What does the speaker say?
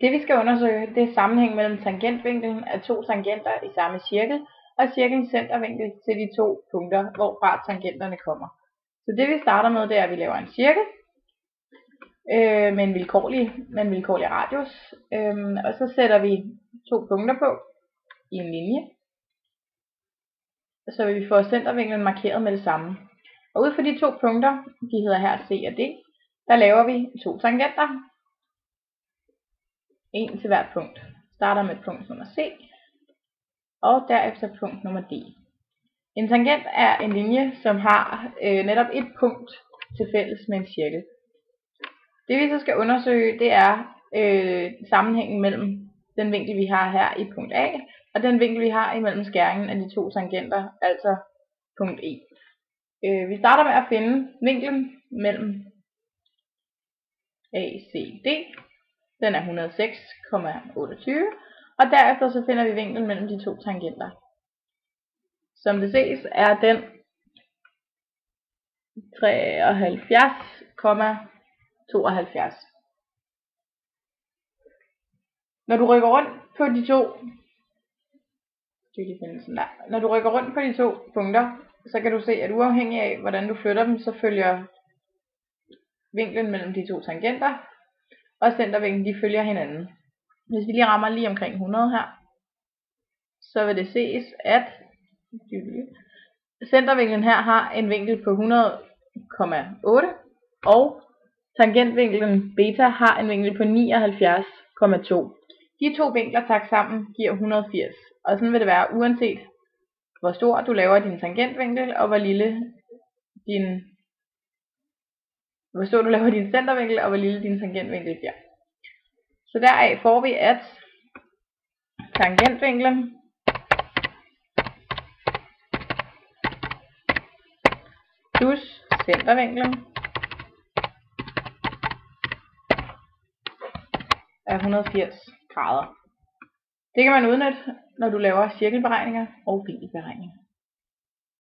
Det vi skal undersøge, det er sammenhæng mellem tangentvinklen af to tangenter i samme cirkel og cirkelens centervinkel til de to punkter, hvorfra tangenterne kommer. Så det vi starter med, det er, at vi laver en cirkel med en vilkårlig radius, og så sætter vi to punkter på i en linje, så vil vi få centervinklen markeret med det samme. Og ud fra de to punkter, de hedder her C og D, der laver vi to tangenter. En til hvert punkt. Starter med punkt nummer C, og derefter punkt nummer D. En tangent er en linje, som har netop et punkt til fælles med en cirkel. Det vi så skal undersøge, det er sammenhængen mellem den vinkel, vi har her i punkt A, og den vinkel, vi har imellem skæringen af de to tangenter, altså punkt E. Vi starter med at finde vinklen mellem ACD. Den er 106,28, og derefter så finder vi vinklen mellem de to tangenter. Som det ses, er den 73,72. Når du rykker rundt på de to punkter, så kan du se, at uafhængig af hvordan du flytter dem, så følger vinklen mellem de to tangenter og centervinklen, de følger hinanden. Hvis vi lige rammer lige omkring 100 her, så vil det ses, at centervinklen her har en vinkel på 100,8, og tangentvinklen beta har en vinkel på 79,2. De to vinkler taget sammen giver 180, og sådan vil det være uanset hvor stor du laver din tangentvinkel, og hvor stor du laver din centervinkel, og hvor lille din tangentvinkel bliver. Så deraf får vi, at tangentvinklen plus centervinklen er 180 grader. Det kan man udnytte, når du laver cirkelberegninger og vinkelberegninger.